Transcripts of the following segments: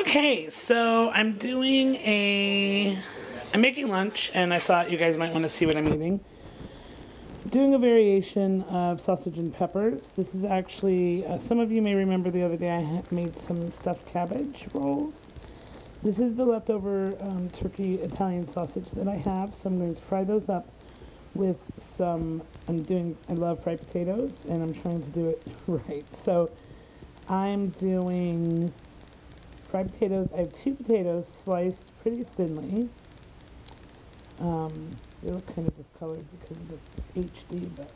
Okay, so I'm making lunch, and I thought you guys might want to see what I'm eating. Doing a variation of sausage and peppers. This is actually, some of you may remember the other day I made some stuffed cabbage rolls. This is the leftover turkey Italian sausage that I have, so I'm going to fry those up with some, I love fried potatoes, and I'm trying to do it right. So I'm doing fried potatoes. I have 2 potatoes sliced pretty thinly. They look kind of discolored because of the HD, but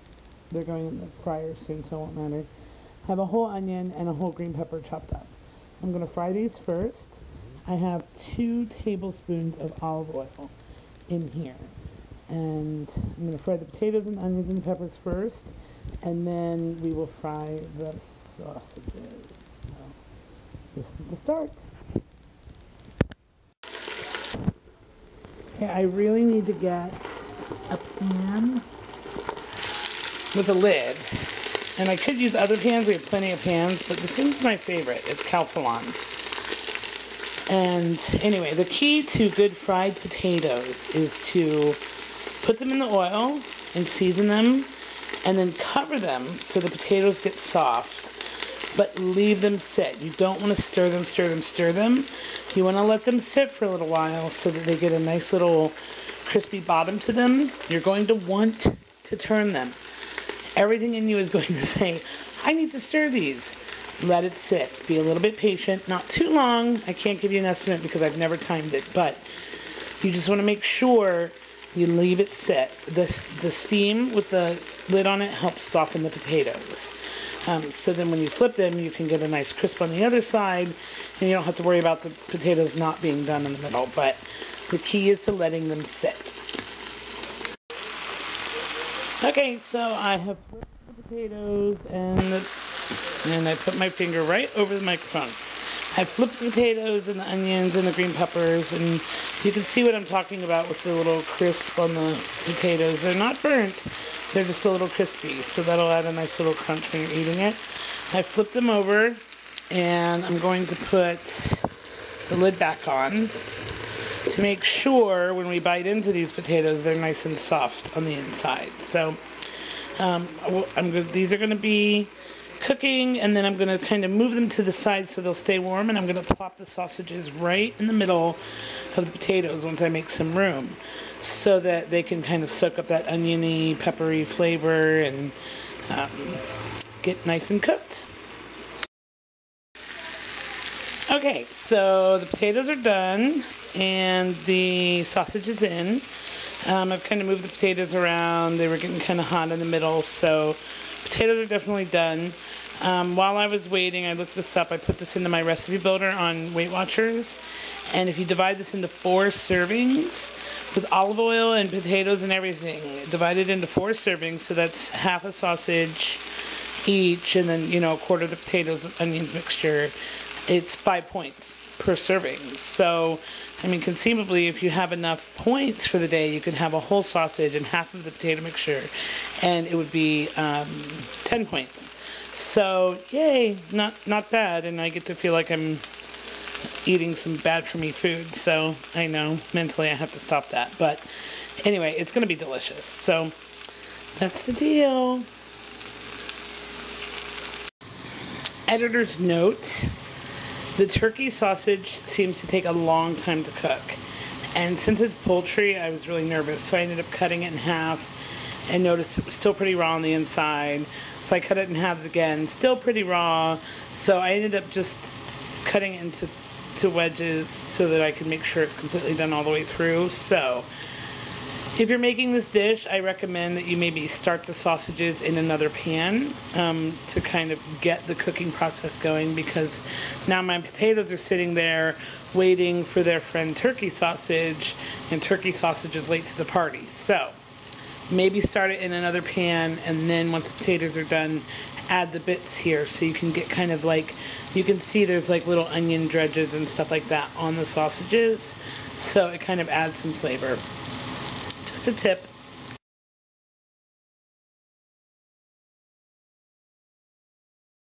they're going in the fryer soon, so it won't matter. I have a whole onion and a whole green pepper chopped up. I'm going to fry these first. I have 2 tablespoons of olive oil in here. And I'm going to fry the potatoes and onions and peppers first, and then we will fry the sausages. So this is the start. Okay, I really need to get a pan with a lid. And I could use other pans, we have plenty of pans, but this one's my favorite. It's Calphalon. And anyway, the key to good fried potatoes is to put them in the oil and season them, and then cover them so the potatoes get soft, but leave them sit. You don't want to stir them. You want to let them sit for a little while so that they get a nice little crispy bottom to them. You're going to want to turn them. Everything in you is going to say, I need to stir these. Let it sit. Be a little bit patient. Not too long. I can't give you an estimate because I've never timed it, but you just want to make sure you leave it sit. The steam with the lid on it helps soften the potatoes. So then when you flip them, you can get a nice crisp on the other side, and you don't have to worry about the potatoes not being done in the middle. But the key is to letting them sit. Okay, so I have flipped the potatoes, and I put my finger right over the microphone. I flipped the potatoes and the onions and the green peppers, and you can see what I'm talking about with the little crisp on the potatoes. They're not burnt, they're just a little crispy, so that'll add a nice little crunch when you're eating it. I flipped them over, and I'm going to put the lid back on to make sure when we bite into these potatoes they're nice and soft on the inside. So these are going to be cooking, and then I'm going to kind of move them to the side so they'll stay warm, and I'm going to plop the sausages right in the middle of the potatoes once I make some room so that they can kind of soak up that oniony, peppery flavor and get nice and cooked. Okay, so the potatoes are done and the sausage is in. I've kind of moved the potatoes around. They were getting kind of hot in the middle, so potatoes are definitely done. While I was waiting, I looked this up. I put this into my recipe builder on Weight Watchers, and if you divide this into 4 servings with olive oil and potatoes and everything, divide it into 4 servings, so that's half a sausage each, and then, a quarter of the potatoes, onions mixture. It's 5 points per serving. So, conceivably, if you have enough points for the day, you could have a whole sausage and half of the potato mixture, and it would be 10 points. So, yay, not bad, and I get to feel like I'm eating some bad-for-me food, so I know, mentally I have to stop that. But anyway, it's going to be delicious. So, that's the deal. Editor's note. The turkey sausage seems to take a long time to cook, and since it's poultry, I was really nervous, so I ended up cutting it in half and noticed it was still pretty raw on the inside, so I cut it in halves again, still pretty raw, so I ended up just cutting it into wedges so that I could make sure it's completely done all the way through. So if you're making this dish, I recommend that you maybe start the sausages in another pan to kind of get the cooking process going, because now my potatoes are sitting there waiting for their friend turkey sausage, and turkey sausage is late to the party. So maybe start it in another pan, and then once the potatoes are done, add the bits here so you can get kind of like, you can see there's like little onion dredges and stuff like that on the sausages, so it kind of adds some flavor. Just a tip.